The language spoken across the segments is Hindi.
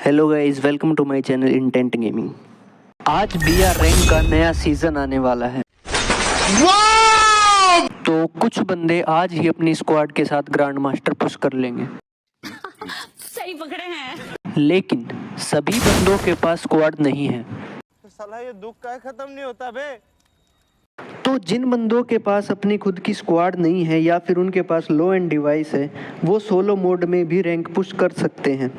Hello guys, welcome to my channel intent gaming. आज बीआर रैंक का नया सीजन आने वाला है। तो कुछ बंदे आज ही अपनी स्क्वाड के साथ ग्रैंड मास्टर पुश कर लेंगे। सही पकड़े हैं। लेकिन सभी बंदों के पास स्क्वाड नहीं है। तो साला ये दुख का खत्म नहीं होता बे। तो जिन बंदों के पास अपनी खुद की स्क्वाड नहीं है या फिर उनके पास लो एंड डिवाइस है, वो सोलो मोड में भी रैंक पुश कर सकते हैं।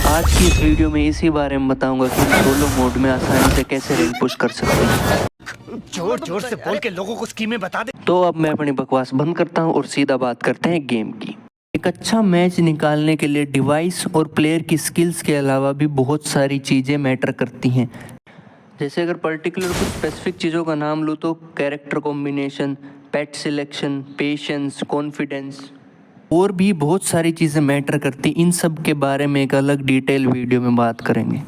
आज की इस वीडियो में इसी बारे में बताऊंगा कि हम सोलो मोड में आसानी से कैसे रैंक पुश कर सकते हैं। जोर जोर से बोल के लोगों को स्कीमें बता दे। तो अब मैं अपनी बकवास बंद करता हूं और सीधा बात करते हैं गेम की। एक अच्छा मैच निकालने के लिए डिवाइस और प्लेयर की स्किल्स के अलावा भी बहुत सारी चीज़ें मैटर करती हैं। जैसे अगर पर्टिकुलर कुछ स्पेसिफिक चीज़ों का नाम लूँ तो कैरेक्टर कॉम्बिनेशन, पेट सिलेक्शन, पेशेंस, कॉन्फिडेंस और भी बहुत सारी चीज़ें मैटर करती। इन सब के बारे में एक अलग डिटेल वीडियो में बात करेंगे।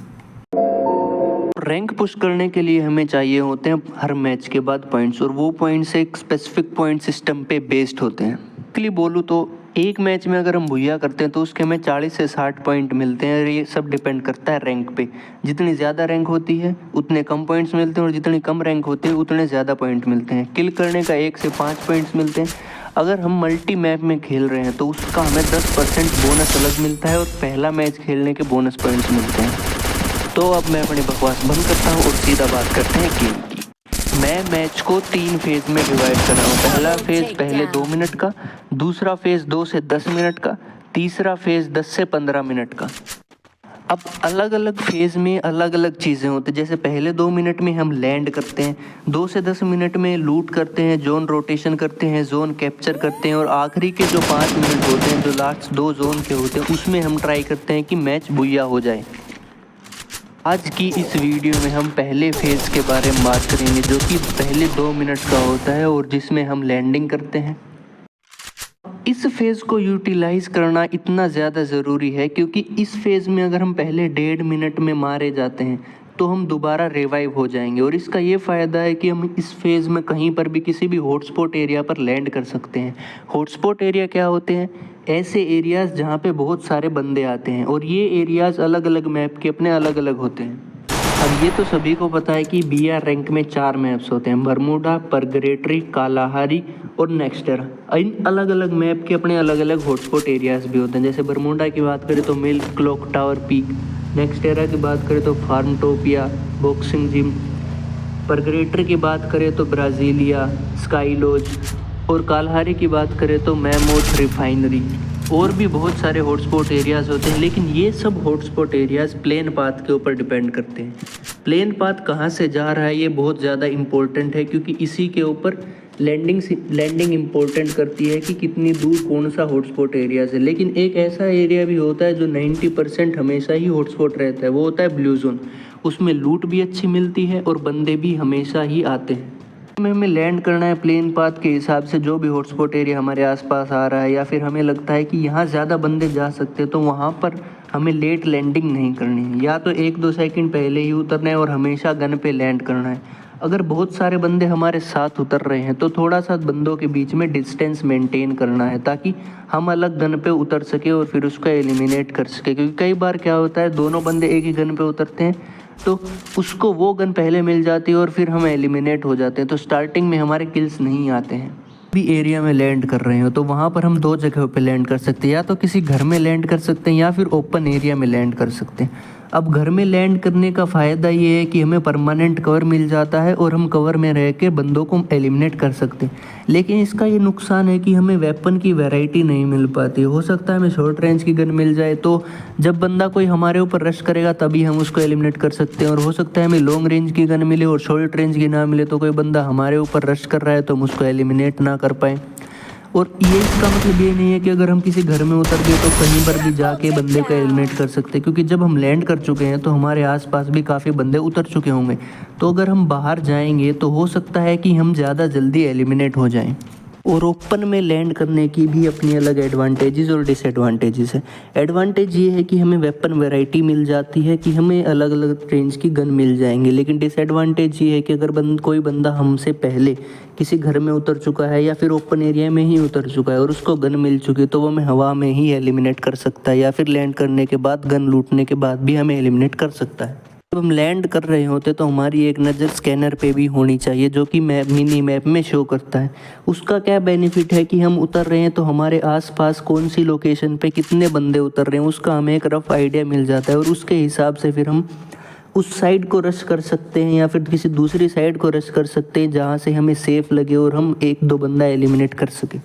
रैंक पुश करने के लिए हमें चाहिए होते हैं हर मैच के बाद पॉइंट्स, और वो पॉइंट्स एक स्पेसिफिक पॉइंट सिस्टम पे बेस्ड होते हैं। एक्चुअली बोलूँ तो एक मैच में अगर हम भुइया करते हैं तो उसके हमें 40 से 60 पॉइंट मिलते हैं। और ये सब डिपेंड करता है रैंक पे। जितनी ज़्यादा रैंक होती है उतने कम पॉइंट्स मिलते हैं, और जितनी कम रैंक होती है उतने ज़्यादा पॉइंट मिलते हैं। किल करने का 1 से 5 पॉइंट्स मिलते हैं। अगर हम मल्टी मैप में खेल रहे हैं तो उसका हमें 10% बोनस अलग मिलता है, और पहला मैच खेलने के बोनस पॉइंट्स मिलते हैं। तो अब मैं अपनी बकवास बंद करता हूँ और सीधा बात करते हैं गेम की। मैं मैच को 3 फेज़ में डिवाइड कर रहा हूँ। पहला फेज़ पहले 2 मिनट का, दूसरा फेज़ 2 से 10 मिनट का, तीसरा फेज़ 10 से 15 मिनट का। अब अलग अलग फेज़ में अलग अलग चीज़ें होती हैं। जैसे पहले 2 मिनट में हम लैंड करते हैं, 2 से 10 मिनट में लूट करते हैं, जोन रोटेशन करते हैं, जोन कैप्चर करते हैं, और आखिरी के जो 5 मिनट होते हैं, जो लास्ट 2 जोन के होते हैं, उसमें हम ट्राई करते हैं कि मैच बुइया हो जाए। आज की इस वीडियो में हम पहले फेज़ के बारे में बात करेंगे, जो कि पहले 2 मिनट का होता है और जिसमें हम लैंडिंग करते हैं। इस फेज़ को यूटिलाइज़ करना इतना ज़्यादा ज़रूरी है क्योंकि इस फेज़ में अगर हम पहले 1.5 मिनट में मारे जाते हैं तो हम दोबारा रिवाइव हो जाएंगे। और इसका ये फ़ायदा है कि हम इस फेज़ में कहीं पर भी किसी भी हॉटस्पॉट एरिया पर लैंड कर सकते हैं। हॉटस्पॉट एरिया क्या होते हैं? ऐसे एरियाज़ जहाँ पे बहुत सारे बंदे आते हैं, और ये एरियाज़ अलग अलग मैप के अपने अलग अलग होते हैं। अब ये तो सभी को पता है कि बीआर रैंक में 4 मैप्स होते हैं: बरमूडा, परग्रेटरी, कालाहारी और नेक्स्टेरा। इन अलग अलग मैप के अपने अलग अलग हॉटस्पॉट एरियाज़ भी होते हैं। जैसे बरमूडा की बात करें तो मिल्क क्लॉक टावर पीक, नेक्स्टेरा की बात करें तो फार्मटोपिया, बॉक्सिंग जिम, परग्रेटर की बात करें तो ब्राज़ीलिया, स्काई लॉज, और कालहारी की बात करें तो मैमोथ रिफाइनरी। और भी बहुत सारे हॉटस्पॉट एरियाज़ होते हैं, लेकिन ये सब हॉटस्पॉट एरियाज़ प्लेन पाथ के ऊपर डिपेंड करते हैं। प्लेन पाथ कहाँ से जा रहा है ये बहुत ज़्यादा इम्पोर्टेंट है, क्योंकि इसी के ऊपर लैंडिंग इम्पोर्टेंट करती है कि कितनी दूर कौन सा हॉटस्पॉट एरियाज़ है। लेकिन एक ऐसा एरिया भी होता है जो 90% हमेशा ही हॉटस्पॉट रहता है, वो होता है ब्लू जोन। उसमें लूट भी अच्छी मिलती है और बंदे भी हमेशा ही आते हैं। हमें लैंड करना है प्लेन पाथ के हिसाब से। जो भी हॉटस्पॉट एरिया हमारे आसपास आ रहा है या फिर हमें लगता है कि यहाँ ज़्यादा बंदे जा सकते हैं, तो वहाँ पर हमें लेट लैंडिंग नहीं करनी है। या तो 1-2 सेकंड पहले ही उतरना है और हमेशा गन पे लैंड करना है। अगर बहुत सारे बंदे हमारे साथ उतर रहे हैं तो थोड़ा सा बंदों के बीच में डिस्टेंस मेंटेन करना है, ताकि हम अलग गन पे उतर सके और फिर उसको एलिमिनेट कर सके। क्योंकि कई बार क्या होता है, दोनों बंदे एक ही गन पे उतरते हैं तो उसको वो गन पहले मिल जाती है और फिर हम एलिमिनेट हो जाते हैं, तो स्टार्टिंग में हमारे किल्स नहीं आते हैं। भी एरिया में लैंड कर रहे हो तो वहाँ पर हम 2 जगहों पे लैंड कर सकते हैं। या तो किसी घर में लैंड कर सकते हैं या फिर ओपन एरिया में लैंड कर सकते हैं। अब घर में लैंड करने का फ़ायदा ये है कि हमें परमानेंट कवर मिल जाता है और हम कवर में रह के बंदों को एलिमिनेट कर सकते हैं। लेकिन इसका ये नुकसान है कि हमें वेपन की वैरायटी नहीं मिल पाती। हो सकता है हमें शॉर्ट रेंज की गन मिल जाए, तो जब बंदा कोई हमारे ऊपर रश करेगा तभी हम उसको एलिमिनेट कर सकते हैं। और हो सकता है हमें लॉन्ग रेंज की गन मिले और शॉर्ट रेंज की ना मिले, तो कोई बंदा हमारे ऊपर रश कर रहा है तो हम उसको एलिमिनेट ना कर पाएँ। और ये इसका मतलब ये नहीं है कि अगर हम किसी घर में उतर गए तो कहीं पर भी जाके बंदे को एलिमिनेट कर सकते हैं, क्योंकि जब हम लैंड कर चुके हैं तो हमारे आसपास भी काफ़ी बंदे उतर चुके होंगे। तो अगर हम बाहर जाएंगे तो हो सकता है कि हम ज़्यादा जल्दी एलिमिनेट हो जाएं। और ओपन में लैंड करने की भी अपनी अलग एडवांटेजेस और डिसएडवांटेजेस है। एडवांटेज ये है कि हमें वेपन वैरायटी मिल जाती है कि हमें अलग अलग रेंज की गन मिल जाएंगी, लेकिन डिसएडवांटेज ये है कि अगर कोई बंदा हमसे पहले किसी घर में उतर चुका है या फिर ओपन एरिया में ही उतर चुका है और उसको गन मिल चुकी है तो वो हमें हवा में ही एलिमिनेट कर सकता है या फिर लैंड करने के बाद गन लूटने के बाद भी हमें एलिमिनेट कर सकता है। जब हम लैंड कर रहे होते तो हमारी एक नज़र स्कैनर पे भी होनी चाहिए जो कि मिनी मैप में शो करता है। उसका क्या बेनिफिट है कि हम उतर रहे हैं तो हमारे आसपास कौन सी लोकेशन पे कितने बंदे उतर रहे हैं उसका हमें एक रफ आइडिया मिल जाता है और उसके हिसाब से फिर हम उस साइड को रश कर सकते हैं या फिर किसी दूसरी साइड को रश कर सकते हैं जहाँ से हमें सेफ लगे और हम एक दो बंदा एलिमिनेट कर सके।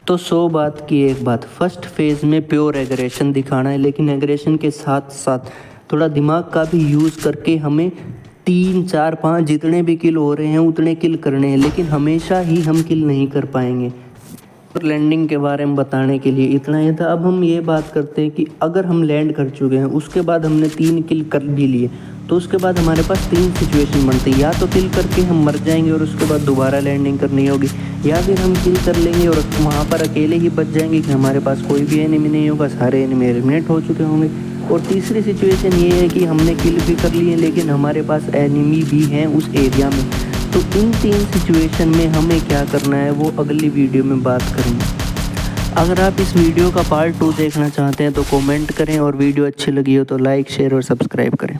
तो 100 बात की एक बात, फर्स्ट फेज़ में प्योर एग्रेशन दिखाना है, लेकिन एग्रेशन के साथ साथ थोड़ा दिमाग का भी यूज़ करके हमें 3 4 5 जितने भी किल हो रहे हैं उतने किल करने हैं, लेकिन हमेशा ही हम किल नहीं कर पाएंगे। और लैंडिंग के बारे में बताने के लिए इतना ही था। अब हम ये बात करते हैं कि अगर हम लैंड कर चुके हैं उसके बाद हमने 3 किल कर भी लिए तो उसके बाद हमारे पास 3 सिचुएशन बनती है, या तो किल करके हम मर जाएंगे और उसके बाद दोबारा लैंडिंग करनी होगी, या फिर हम किल कर लेंगे और वहाँ पर अकेले ही बच जाएंगे कि हमारे पास कोई भी एनिमी नहीं होगा, सारे एनिमी एलिमिनेट हो चुके होंगे। और तीसरी सिचुएशन ये है कि हमने किल भी कर लिए लेकिन हमारे पास एनिमी भी हैं उस एरिया में। तो इन 3 सिचुएशन में हमें क्या करना है वो अगली वीडियो में बात करेंगे। अगर आप इस वीडियो का पार्ट 2 देखना चाहते हैं तो कमेंट करें और वीडियो अच्छी लगी हो तो लाइक शेयर और सब्सक्राइब करें।